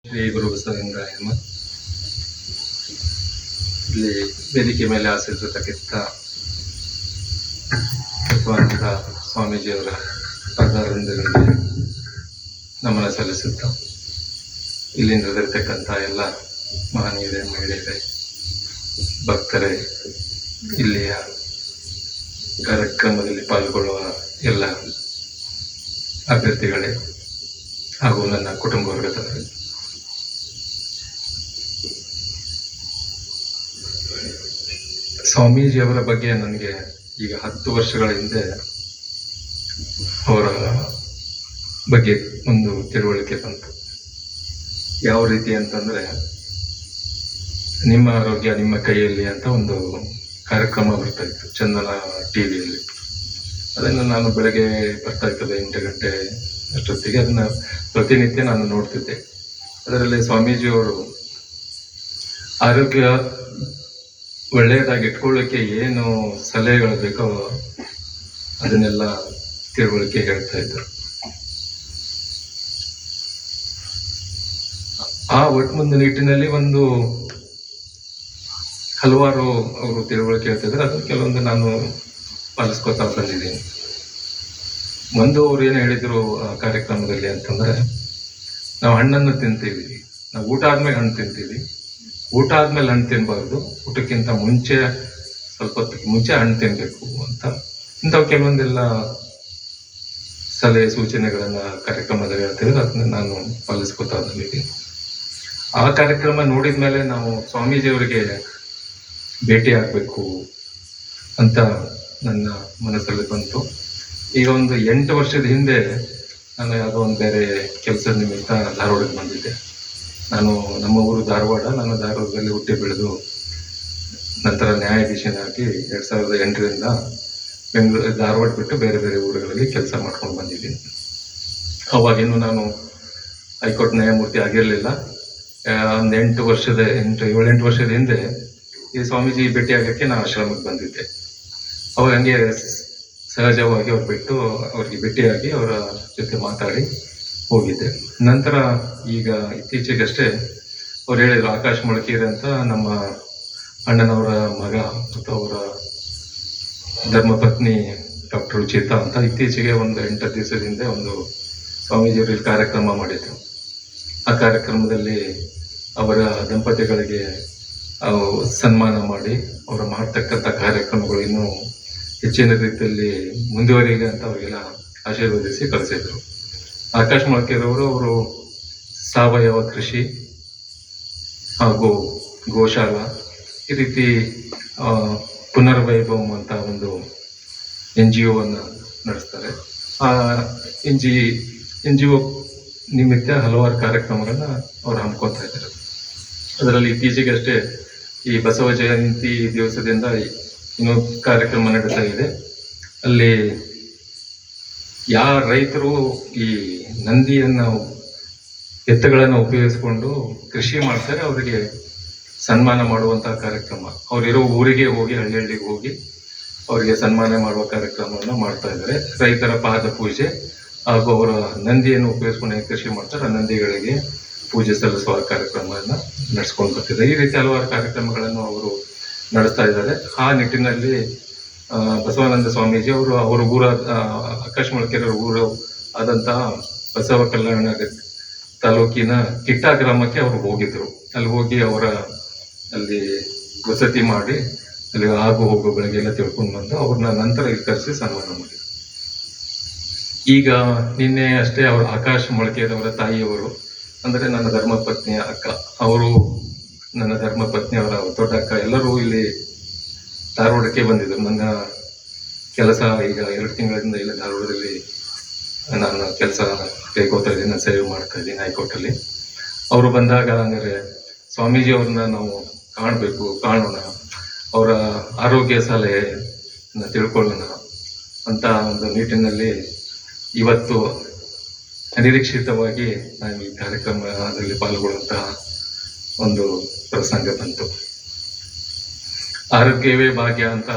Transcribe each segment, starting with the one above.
ಶ್ರೀ ಗುರು ಬಸವಲಿಂಗಾಯ ನಮಃ. ಇಲ್ಲಿ ವೇದಿಕೆ ಮೇಲೆ ಆಸರಿಸತಕ್ಕಂಥ ಬಸವಾನಂದ ಸ್ವಾಮೀಜಿಯವರ ಪಾದಾರವಿಂದಗಳಿಗೆ ನಮನ ಸಲ್ಲಿಸುತ್ತಾ ಇಲ್ಲಿ ನಡೆದಿರ್ತಕ್ಕಂಥ ಎಲ್ಲ ಮಹನೀಯರೇ, ಮಹಿಳೆಯರೇ, ಭಕ್ತರೇ, ಇಲ್ಲಿಯ ಕಾರ್ಯಕ್ರಮದಲ್ಲಿ ಪಾಲ್ಗೊಳ್ಳುವ ಎಲ್ಲ ಅಭ್ಯರ್ಥಿಗಳೇ ಹಾಗೂ ನನ್ನ ಕುಟುಂಬ ವರ್ಗದವರೇ, ಸ್ವಾಮೀಜಿಯವರ ಬಗ್ಗೆ ನನಗೆ ಈಗ 10 ವರ್ಷಗಳ ಹಿಂದೆ ಅವರ ಬಗ್ಗೆ ಒಂದು ತಿಳುವಳಿಕೆ ಬಂತು. ಯಾವ ರೀತಿ ಅಂತಂದರೆ, ನಿಮ್ಮ ಆರೋಗ್ಯ ನಿಮ್ಮ ಕೈಯಲ್ಲಿ ಅಂತ ಒಂದು ಕಾರ್ಯಕ್ರಮ ಬರ್ತಾ ಇತ್ತು ಚಂದನ ಟಿವಿಯಲ್ಲಿ. ಅದನ್ನು ನಾನು ಬೆಳಗ್ಗೆ ಬರ್ತಾ ಇರ್ತದೆ 8 ಗಂಟೆ ಅಷ್ಟೊತ್ತಿಗೆ, ಅದನ್ನು ಪ್ರತಿನಿತ್ಯ ನಾನು ನೋಡ್ತಿದ್ದೆ. ಅದರಲ್ಲಿ ಸ್ವಾಮೀಜಿಯವರು ಆರೋಗ್ಯ ಒಳ್ಳೆಯದಾಗಿ ಇಟ್ಕೊಳ್ಳಿಕ್ಕೆ ಏನು ಸಲಹೆಗಳು ಬೇಕೋ ಅದನ್ನೆಲ್ಲ ತಿಳುವಳಿಕೆ ಹೇಳ್ತಾ ಇದ್ರು. ಆ ಒಂದು ನಿಟ್ಟಿನಲ್ಲಿ ಒಂದು ಹಲವಾರು ಅವರು ತಿಳುವಳಿಕೆ ಹೇಳ್ತಿದ್ರು. ಅದು ಕೆಲವೊಂದು ನಾನು ಪಾಲಿಸ್ಕೊತಾ ಬಂದಿದ್ದೀನಿ. ಒಂದು ಅವ್ರು ಏನು ಹೇಳಿದ್ರು ಆ ಕಾರ್ಯಕ್ರಮದಲ್ಲಿ ಅಂತಂದ್ರೆ, ನಾವು ಹಣ್ಣನ್ನು ತಿಂತೀವಿ, ನಾವು ಊಟ ಆದ್ಮೇಲೆ ಹಣ್ಣು ತಿಂತೀವಿ, ಊಟ ಆದ್ಮೇಲೆ ಹಣ್ಣು ತಿನ್ಬಾರ್ದು, ಊಟಕ್ಕಿಂತ ಮುಂಚೆ ಸ್ವಲ್ಪ ಹೊತ್ತಿಗೆ ಮುಂಚೆ ಹಣ್ಣು ತಿನ್ಬೇಕು ಅಂತ ಇಂಥವು ಕೆಲವೊಂದೆಲ್ಲ ಸಲಹೆ ಸೂಚನೆಗಳನ್ನ ಕಾರ್ಯಕ್ರಮದಲ್ಲಿ ಹೇಳ್ತಿದ್ರು. ಅದನ್ನ ನಾನು ಪಾಲಿಸ್ಕೊತಾ ಬಂದಿದ್ದೀನಿ. ಆ ಕಾರ್ಯಕ್ರಮ ನೋಡಿದ ಮೇಲೆ ನಾವು ಸ್ವಾಮೀಜಿಯವರಿಗೆ ಭೇಟಿ ಆಗಬೇಕು ಅಂತ ನನ್ನ ಮನಸ್ಸಲ್ಲಿ ಬಂತು. ಈಗ ಒಂದು 8 ವರ್ಷದ ಹಿಂದೆ ನಾನು ಯಾವುದೋ ಒಂದು ಬೇರೆ ಕೆಲಸದ ನಿಮಿತ್ತ ಧಾರವಾಡಕ್ಕೆ ಬಂದಿದ್ದೆ. ನಾನು ನಮ್ಮ ಊರು ಧಾರವಾಡ, ನಾನು ಧಾರವಾಡದಲ್ಲಿ ಹುಟ್ಟಿ ಬೆಳೆದು ನಂತರ ನ್ಯಾಯಾಧೀಶನಾಗಿ 2008ರಿಂದ ಧಾರವಾಡ ಬಿಟ್ಟು ಬೇರೆ ಬೇರೆ ಊರುಗಳಲ್ಲಿ ಕೆಲಸ ಮಾಡ್ಕೊಂಡು ಬಂದಿದ್ದೀನಿ. ಅವಾಗಿನ್ನು ನಾನು ಹೈಕೋರ್ಟ್ ನ್ಯಾಯಮೂರ್ತಿ ಆಗಿರಲಿಲ್ಲ. ಒಂದು 7-8 ವರ್ಷದ ಹಿಂದೆ ಈ ಸ್ವಾಮೀಜಿ ಭೇಟಿ ಆಗೋಕ್ಕೆ ನಾನು ಆಶ್ರಮಕ್ಕೆ ಬಂದಿದ್ದೆ. ಅವಾಗ ಹಂಗೆ ಸಹಜವಾಗಿ ಅವ್ರು ಬಿಟ್ಟು ಅವ್ರಿಗೆ ಭೇಟಿಯಾಗಿ ಅವರ ಜೊತೆ ಮಾತಾಡಿ ಹೋಗಿದ್ದೆ. ನಂತರ ಈಗ ಇತ್ತೀಚೆಗಷ್ಟೇ ಅವ್ರು ಹೇಳಿದ್ರು, ಆಕಾಶ್ ಮೊಳಕೀರೆ ಅಂತ ನಮ್ಮ ಅಣ್ಣನವರ ಮಗ ಮತ್ತು ಅವರ ಧರ್ಮಪತ್ನಿ ಡಾಕ್ಟರ್ ರುಚಿತಾ ಅಂತ ಇತ್ತೀಚೆಗೆ ಒಂದು 8 ದಿವಸದ ಹಿಂದೆ ಒಂದು ಸ್ವಾಮೀಜಿಯವರಲ್ಲಿ ಕಾರ್ಯಕ್ರಮ ಮಾಡಿದ್ರು. ಆ ಕಾರ್ಯಕ್ರಮದಲ್ಲಿ ಅವರ ದಂಪತಿಗಳಿಗೆ ಸನ್ಮಾನ ಮಾಡಿ ಅವರ ಮಾಡ್ತಕ್ಕಂಥ ಕಾರ್ಯಕ್ರಮಗಳು ಇನ್ನೂ ಹೆಚ್ಚಿನ ರೀತಿಯಲ್ಲಿ ಮುಂದುವರಿಯಲಿ ಅಂತ ಅವರಿಗೆಲ್ಲ ಆಶೀರ್ವದಿಸಿ ಕಳಿಸಿದ್ರು. ಆಕಾಶ್ ಮೊಳಕೇರವರು ಅವರು ಸಾವಯವ ಕೃಷಿ ಹಾಗೂ ಗೋಶಾಲ ಈ ರೀತಿ ಪುನರ್ವೈಭವಂ ಅಂತ ಒಂದು NGO ನಡೆಸ್ತಾರೆ. ಆ NGO ನಿಮಿತ್ತ ಹಲವಾರು ಕಾರ್ಯಕ್ರಮಗಳನ್ನ ಅವ್ರು ಹಮ್ಮಿಕೊತಾ ಇದ್ದಾರೆ. ಅದರಲ್ಲಿ ಇತ್ತೀಚೆಗೆ ಅಷ್ಟೇ ಈ ಬಸವ ಜಯಂತಿ ದಿವಸದಿಂದ ಇನ್ನೊಂದು ಕಾರ್ಯಕ್ರಮ ನಡೀತಾ ಇದೆ. ಅಲ್ಲಿ ಯಾರ ರೈತರು ಈ ಎತ್ತುಗಳನ್ನು ಉಪಯೋಗಿಸ್ಕೊಂಡು ಕೃಷಿ ಮಾಡ್ತಾರೆ, ಅವರಿಗೆ ಸನ್ಮಾನ ಮಾಡುವಂತಹ ಕಾರ್ಯಕ್ರಮ. ಅವರಿರೋ ಊರಿಗೆ ಹೋಗಿ ಹಳ್ಳಿಗೆ ಹೋಗಿ ಅವರಿಗೆ ಸನ್ಮಾನ ಮಾಡುವ ಕಾರ್ಯಕ್ರಮವನ್ನು ಮಾಡ್ತಾ ಇದ್ದಾರೆ. ರೈತರ ಪಾದ ಪೂಜೆ ಹಾಗೂ ಅವರ ನಂದಿಯನ್ನು ಉಪಯೋಗಿಸ್ಕೊಂಡು ಕೃಷಿ ಮಾಡ್ತಾರೆ, ಆ ನಂದಿಗಳಿಗೆ ಪೂಜೆ ಸಲ್ಲಿಸುವ ಕಾರ್ಯಕ್ರಮವನ್ನು ನಡೆಸ್ಕೊಂಡು ಬರ್ತಿದ್ದಾರೆ. ಈ ರೀತಿ ಹಲವಾರು ಕಾರ್ಯಕ್ರಮಗಳನ್ನು ಅವರು ನಡೆಸ್ತಾ ಇದ್ದಾರೆ. ಆ ನಿಟ್ಟಿನಲ್ಲಿ ಬಸವಾನಂದ ಸ್ವಾಮೀಜಿ ಅವರ ಊರ ಆಕಾಶ್ ಮೊಳಕೇರವರ ಊರು ಆದಂತಹ ಬಸವ ಕಲ್ಯಾಣ ತಾಲೂಕಿನ ಕಿಟ್ಟ ಗ್ರಾಮಕ್ಕೆ ಅವರು ಹೋಗಿದ್ರು. ಅಲ್ಲಿ ಹೋಗಿ ಅಲ್ಲಿ ವಸತಿ ಮಾಡಿ ಅಲ್ಲಿ ಆಗು ಹೋಗೋ ಬೆಳಗ್ಗೆ ಎಲ್ಲ ತಿಳ್ಕೊಂಡು ಬಂದು ಅವ್ರನ್ನ ನಂತರ ಇಲ್ಲಿ ಕರೆಸಿ ಸನ್ಮಾನ ಮಾಡಿದ್ರು. ಈಗ ನಿನ್ನೆ ಅಷ್ಟೇ ಅವರು ಆಕಾಶ್ ಮೊಳಕೇರವರ ತಾಯಿಯವರು ಅಂದರೆ ನನ್ನ ಧರ್ಮಪತ್ನಿಯ ಅಕ್ಕ, ಅವರು ನನ್ನ ಧರ್ಮಪತ್ನಿ ಅವರ ದೊಡ್ಡ ಅಕ್ಕ ಎಲ್ಲರೂ ಇಲ್ಲಿ ಧಾರವಾಡಕ್ಕೆ ಬಂದಿದ್ರು. ನನ್ನ ಕೆಲಸ ಈಗ 2 ತಿಂಗಳಿಂದ ಇಲ್ಲಿ ಧಾರವಾಡದಲ್ಲಿ ನಾನು ಕೆಲಸ ಕೈಗೋತಾ ಇದ್ದೀನಿ, ನಾನು ಸೇವೆ ಮಾಡ್ತಾ ಇದ್ದೀನಿ ಹೈಕೋರ್ಟಲ್ಲಿ. ಅವರು ಬಂದಾಗ ಅಂದರೆ ಸ್ವಾಮೀಜಿ ಅವ್ರನ್ನ ನಾವು ಕಾಣೋಣ, ಅವರ ಆರೋಗ್ಯ ಸಲಹೆಯನ್ನು ತಿಳ್ಕೊಳ್ಳೋಣ ಅಂತ ಒಂದು ನಿಟ್ಟಿನಲ್ಲಿ ಇವತ್ತು ಅನಿರೀಕ್ಷಿತವಾಗಿ ನಾನು ಈ ಕಾರ್ಯಕ್ರಮದಲ್ಲಿ ಪಾಲ್ಗೊಳ್ಳುವಂತಹ ಒಂದು ಪ್ರಸಂಗ ಬಂತು. ಆರೋಗ್ಯವೇ ಭಾಗ್ಯ ಅಂತ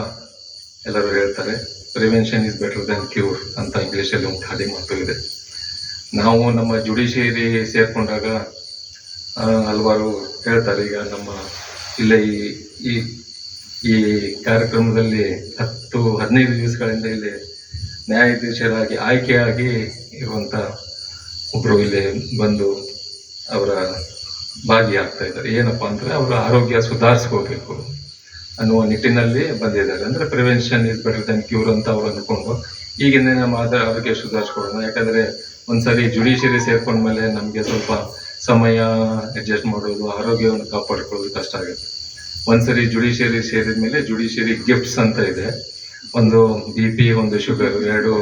ಎಲ್ಲರೂ ಹೇಳ್ತಾರೆ. Prevention is better than cure ಅಂತ ಇಂಗ್ಲೀಷಲ್ಲಿ ಒಂದು ಹಾಡಿ ಮಾತು ಇದೆ. ನಾವು ನಮ್ಮ ಜುಡಿಷಿಯರಿ ಸೇರ್ಕೊಂಡಾಗ ಹಲವಾರು ಹೇಳ್ತಾರೆ. ಈಗ ನಮ್ಮ ಇಲ್ಲೇ ಈ ಈ ಕಾರ್ಯಕ್ರಮದಲ್ಲಿ 10-15 ದಿವಸಗಳಿಂದ ಇಲ್ಲಿ ನ್ಯಾಯಾಧೀಶರಾಗಿ ಆಯ್ಕೆಯಾಗಿ ಇರುವಂಥ ಒಬ್ಬರು ಇಲ್ಲಿ ಬಂದು ಅವರ ಭಾಗಿಯಾಗ್ತಾ ಇದ್ದಾರೆ. ಏನಪ್ಪ ಅಂದರೆ ಅವರ ಆರೋಗ್ಯ ಸುಧಾರಿಸ್ಕೋಬೇಕು ಅನ್ನುವ ನಿಟ್ಟಿನಲ್ಲಿ ಬಂದಿದ್ದಾರೆ. ಅಂದರೆ prevention is better then cure ಅಂತ ಅವ್ರು ಅಂದ್ಕೊಂಡು ಈಗಿನ ನಮ್ಮ ಆರೋಗ್ಯ ಸುಧಾರಿಸ್ಕೊಳ್ಳೋಣ. ಯಾಕಂದರೆ ಒಂದ್ಸರಿ ಜುಡಿಷಿಯರಿ ಸೇರ್ಕೊಂಡ್ಮೇಲೆ ನಮಗೆ ಸ್ವಲ್ಪ ಸಮಯ ಅಡ್ಜಸ್ಟ್ ಮಾಡೋದು, ಆರೋಗ್ಯವನ್ನು ಕಾಪಾಡ್ಕೊಳ್ಳೋದು ಕಷ್ಟ ಆಗುತ್ತೆ. ಒಂದ್ಸರಿ ಜುಡಿಷಿಯರಿ ಸೇರಿದ ಮೇಲೆ ಜುಡಿಷಿಯರಿ ಗಿಫ್ಟ್ಸ್ ಅಂತ ಇದೆ. ಒಂದು BP, ಒಂದು ಶುಗರ್, 2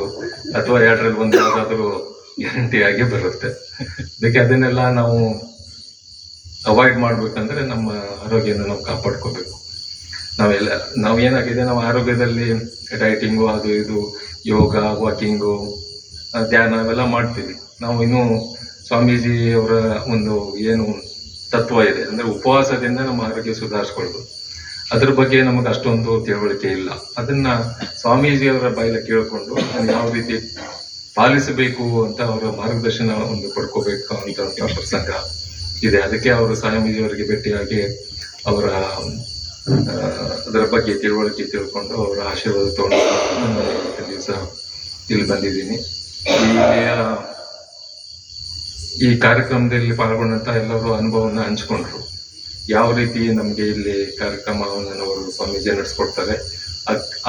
ಅಥವಾ 2ರಲ್ಲಿ 1 ಯಾವ್ದಾದರೂ ಗ್ಯಾರಂಟಿಯಾಗಿ ಬರುತ್ತೆ. ಅದಕ್ಕೆ ಅದನ್ನೆಲ್ಲ ನಾವು ಅವಾಯ್ಡ್ ಮಾಡ್ಬೇಕಂದ್ರೆ ನಮ್ಮ ಆರೋಗ್ಯನ ನಾವು ಕಾಪಾಡ್ಕೋಬೇಕು. ನಾವು ಏನಾಗಿದೆ, ನಾವು ಆರೋಗ್ಯದಲ್ಲಿ ಡೈಟಿಂಗು, ಅದು ಇದು, ಯೋಗ, ವಾಕಿಂಗು, ಧ್ಯಾನ ಅವೆಲ್ಲ ಮಾಡ್ತೀವಿ. ನಾವು ಇನ್ನೂ ಸ್ವಾಮೀಜಿ ಅವರ ಒಂದು ಏನು ತತ್ವ ಇದೆ ಅಂದರೆ ಉಪವಾಸದಿಂದ ನಮ್ಮ ಆರೋಗ್ಯ ಸುಧಾರಿಸ್ಕೊಳ್ಳೋದು, ಅದ್ರ ಬಗ್ಗೆ ನಮಗೆ ಅಷ್ಟೊಂದು ತಿಳುವಳಿಕೆ ಇಲ್ಲ. ಅದನ್ನ ಸ್ವಾಮೀಜಿಯವರ ಬಾಯಿಲ ಕೇಳಿಕೊಂಡು ಯಾವ ರೀತಿ ಪಾಲಿಸಬೇಕು ಅಂತ ಅವರ ಮಾರ್ಗದರ್ಶನ ಒಂದು ಪಡ್ಕೋಬೇಕು ಅಂತ ಪ್ರಸಂಗ ಇದೆ. ಅದಕ್ಕೆ ಅವರು ಸ್ವಾಮೀಜಿಯವರಿಗೆ ಭೇಟಿಯಾಗಿ ಅವರ ಅದರ ಬಗ್ಗೆ ತಿಳುವಳಿಕೆ ತಿಳ್ಕೊಂಡು ಅವರ ಆಶೀರ್ವಾದ ತಗೊಂಡು ದಿವಸ ಇಲ್ಲಿ ಬಂದಿದ್ದೀನಿ. ಈ ಕಾರ್ಯಕ್ರಮದಲ್ಲಿ ಪಾಲ್ಗೊಂಡಂತ ಎಲ್ಲರೂ ಅನುಭವನ ಹಂಚ್ಕೊಂಡ್ರು. ಯಾವ ರೀತಿ ನಮಗೆ ಇಲ್ಲಿ ಕಾರ್ಯಕ್ರಮವನ್ನು ಅವರು ಸ್ವಾಮೀಜಿ ನಡೆಸ್ಕೊಡ್ತಾರೆ,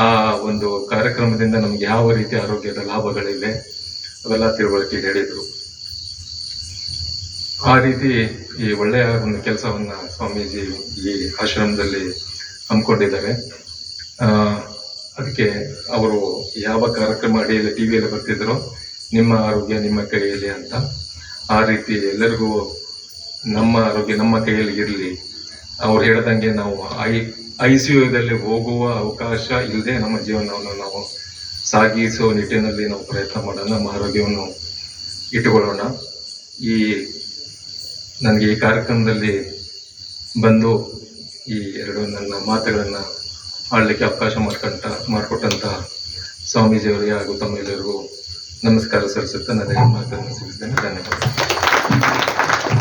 ಆ ಒಂದು ಕಾರ್ಯಕ್ರಮದಿಂದ ನಮ್ಗೆ ಯಾವ ರೀತಿ ಆರೋಗ್ಯದ ಲಾಭಗಳಿವೆ ಅವೆಲ್ಲ ತಿಳುವಳಿಕೆ ಹೇಳಿದ್ರು. ಆ ರೀತಿ ಈ ಒಳ್ಳೆಯ ಒಂದು ಕೆಲಸವನ್ನ ಸ್ವಾಮೀಜಿ ಈ ಆಶ್ರಮದಲ್ಲಿ ಹಮ್ಮಿಕೊಂಡಿದ್ದಾರೆ. ಅದಕ್ಕೆ ಅವರು ಯಾವ ಕಾರ್ಯಕ್ರಮ ಅಡಿಯಲ್ಲಿ ಟಿವಿಯಲ್ಲಿ ಬರ್ತಿದ್ರು, ನಿಮ್ಮ ಆರೋಗ್ಯ ನಿಮ್ಮ ಕೈಯಲ್ಲಿ ಅಂತ, ಆ ರೀತಿ ಎಲ್ಲರಿಗೂ ನಮ್ಮ ಆರೋಗ್ಯ ನಮ್ಮ ಕೈಯಲ್ಲಿ ಇರಲಿ. ಅವ್ರು ಹೇಳ್ದಂಗೆ ನಾವು ICUದಲ್ಲಿ ಹೋಗುವ ಅವಕಾಶ ಇಲ್ಲದೆ ನಮ್ಮ ಜೀವನವನ್ನು ನಾವು ಸಾಗಿಸೋ ನಿಟ್ಟಿನಲ್ಲಿ ನಾವು ಪ್ರಯತ್ನ ಮಾಡೋಣ, ನಮ್ಮ ಆರೋಗ್ಯವನ್ನು ಇಟ್ಟುಕೊಳ್ಳೋಣ. ನನಗೆ ಈ ಕಾರ್ಯಕ್ರಮದಲ್ಲಿ ಬಂದು ಈ 2 ನನ್ನ ಮಾತುಗಳನ್ನು ಆಡಲಿಕ್ಕೆ ಅವಕಾಶ ಮಾಡಿಕೊಟ್ಟಂಥ ಸ್ವಾಮೀಜಿಯವರಿಗೆ ಹಾಗೂ ತಮ್ಮೆಲ್ಲರಿಗೂ ನಮಸ್ಕಾರ ಸಲ್ಲಿಸುತ್ತಾ ನನ್ನ ಮಾತನ್ನು ಮುಗಿಸ್ತೇನೆ. ಧನ್ಯವಾದ.